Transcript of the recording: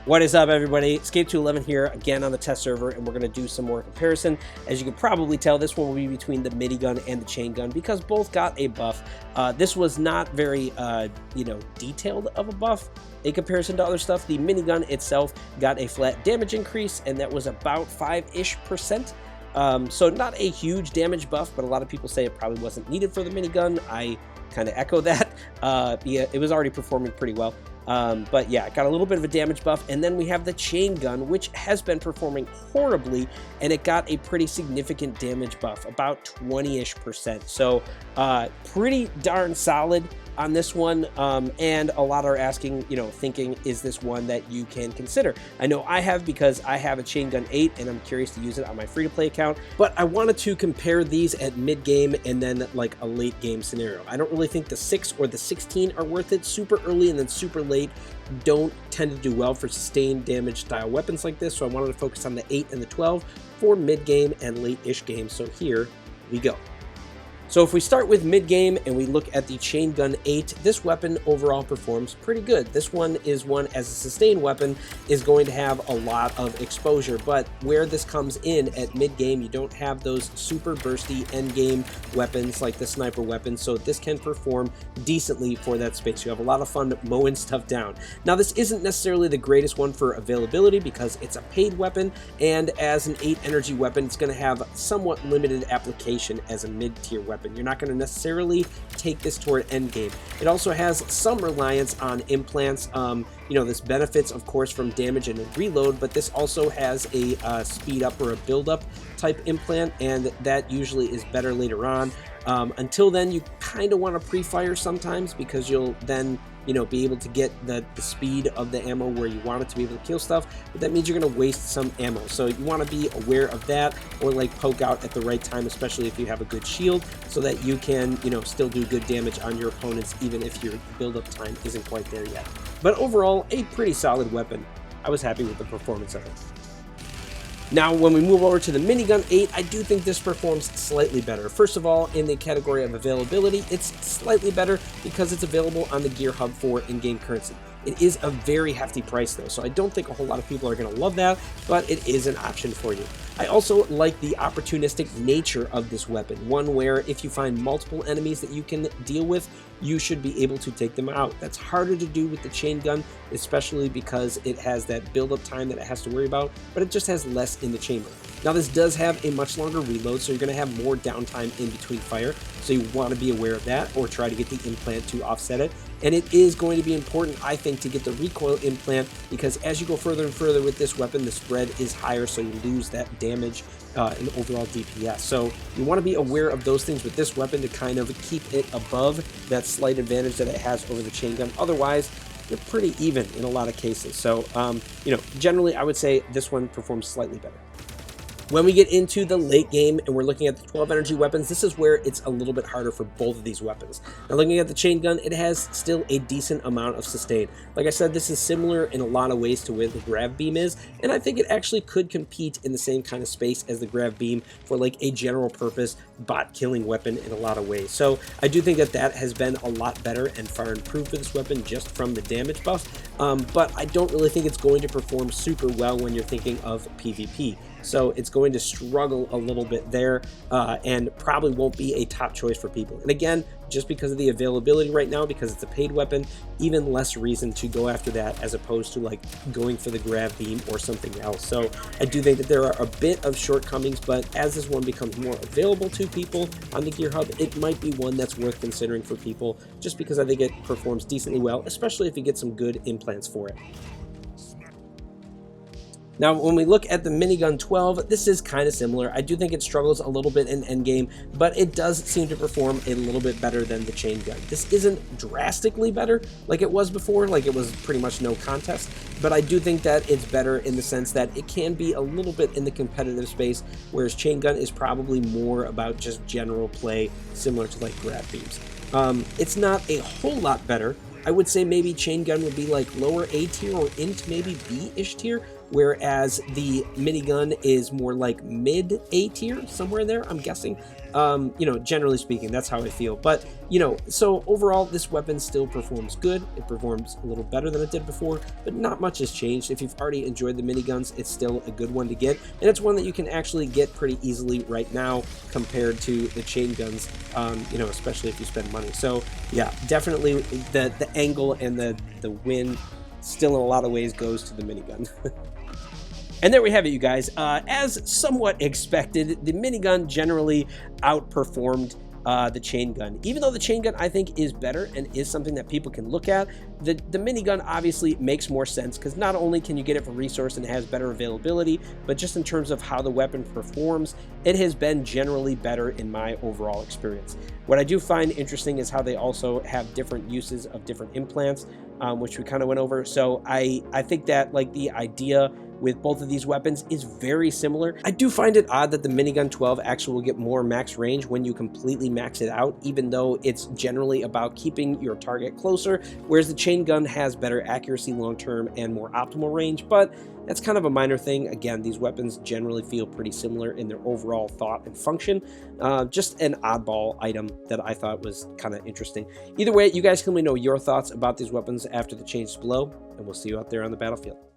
What is up, everybody? Escape211 here again on the test server, and we're going to do some more comparison. As you can probably tell, this one will be between the minigun and the chaingun because both got a buff. This was not very, detailed of a buff in comparison to other stuff. The minigun itself got a flat damage increase, and that was about 5-ish%. So not a huge damage buff, but a lot of people say it probably wasn't needed for the minigun. I kind of echo that. Yeah, it was already performing pretty well. But yeah, got a little bit of a damage buff, and then we have the Chaingun, which has been performing horribly, and it got a pretty significant damage buff, about 20-ish%. So pretty darn solid on this one, and a lot are asking, thinking, is this one that you can consider? I know I have, because I have a Chaingun 8 and I'm curious to use it on my free-to-play account, but I wanted to compare these at mid-game and then like a late-game scenario. I don't really think the 6 or the 16 are worth it. Super early and then super late don't tend to do well for sustained damage style weapons like this, so I wanted to focus on the 8 and the 12 for mid-game and late-ish games, so here we go. So if we start with mid-game and we look at the Chaingun 8, this weapon overall performs pretty good. This one is one, as a sustained weapon, is going to have a lot of exposure, but where this comes in at mid-game, you don't have those super bursty end-game weapons like the sniper weapon, so this can perform decently for that space. You have a lot of fun mowing stuff down. Now, this isn't necessarily the greatest one for availability because it's a paid weapon, and as an 8 energy weapon, it's going to have somewhat limited application as a mid-tier weapon. You're not going to necessarily take this toward endgame. It also has some reliance on implants. This benefits, of course, from damage and reload, but this also has a speed up or a build up type implant, and that usually is better later on. Until then, you kind of want to pre-fire sometimes because you'll then be able to get the speed of the ammo where you want it to be able to kill stuff, but that means you're going to waste some ammo. So you want to be aware of that, or like poke out at the right time, especially if you have a good shield, so that you can, still do good damage on your opponents, even if your build-up time isn't quite there yet. But overall, a pretty solid weapon. I was happy with the performance of it. Now, when we move over to the Minigun 8, I do think this performs slightly better. First of all, in the category of availability, it's slightly better because it's available on the Gear Hub for in-game currency. It is a very hefty price though, so I don't think a whole lot of people are going to love that, but it is an option for you. I also like the opportunistic nature of this weapon, one where if you find multiple enemies that you can deal with, you should be able to take them out. That's harder to do with the Chaingun, especially because it has that build-up time that it has to worry about, but it just has less in the chamber. Now, this does have a much longer reload, so you're going to have more downtime in between fire, so you want to be aware of that or try to get the implant to offset it. And it is going to be important, I think, to get the recoil implant, because as you go further and further with this weapon, the spread is higher, so you lose that damage and overall DPS. So you want to be aware of those things with this weapon to kind of keep it above that slight advantage that it has over the chaingun. Otherwise, they're pretty even in a lot of cases. So, generally, I would say this one performs slightly better. When we get into the late game and we're looking at the 12 energy weapons, this is where it's a little bit harder for both of these weapons. Now, looking at the Chaingun, it has still a decent amount of sustain. Like I said, this is similar in a lot of ways to where the Grav Beam is, and I think it actually could compete in the same kind of space as the Grav Beam for like a general purpose bot killing weapon in a lot of ways. So I do think that that has been a lot better and far improved for this weapon just from the damage buff, but I don't really think it's going to perform super well when you're thinking of PvP. So it's going to struggle a little bit there and probably won't be a top choice for people. And again, just because of the availability right now, because it's a paid weapon, even less reason to go after that as opposed to like going for the Grav Beam or something else. So I do think that there are a bit of shortcomings, but as this one becomes more available to people on the Gear Hub, it might be one that's worth considering for people just because I think it performs decently well, especially if you get some good implants for it. Now, when we look at the Minigun 12, this is kind of similar. I do think it struggles a little bit in endgame, but it does seem to perform a little bit better than the Chaingun. This isn't drastically better like it was before, like it was pretty much no contest, but I do think that it's better in the sense that it can be a little bit in the competitive space, whereas Chaingun is probably more about just general play, similar to like Grav Beams. It's not a whole lot better. I would say maybe Chaingun would be like lower A tier or into maybe B-ish tier, whereas the minigun is more like mid A tier, somewhere there, I'm guessing. You know, generally speaking, that's how I feel. But, you know, so overall, this weapon still performs good. It performs a little better than it did before, but not much has changed. If you've already enjoyed the miniguns, it's still a good one to get, and it's one that you can actually get pretty easily right now compared to the chain guns, you know, especially if you spend money. So yeah, definitely the angle and the win still in a lot of ways goes to the minigun. And there we have it, you guys. As somewhat expected, the minigun generally outperformed the chain gun. Even though the chain gun, I think, is better and is something that people can look at, the minigun obviously makes more sense because not only can you get it for resource and it has better availability, but just in terms of how the weapon performs, it has been generally better in my overall experience. What I do find interesting is how they also have different uses of different implants, which we kind of went over. So I think that, like, the idea with both of these weapons is very similar. I do find it odd that the Minigun 12 actually will get more max range when you completely max it out, even though it's generally about keeping your target closer, whereas the chain gun has better accuracy long-term and more optimal range, but that's kind of a minor thing. Again, these weapons generally feel pretty similar in their overall thought and function. Just an oddball item that I thought was kind of interesting. Either way, you guys can let me know your thoughts about these weapons after the changes below, and we'll see you out there on the battlefield.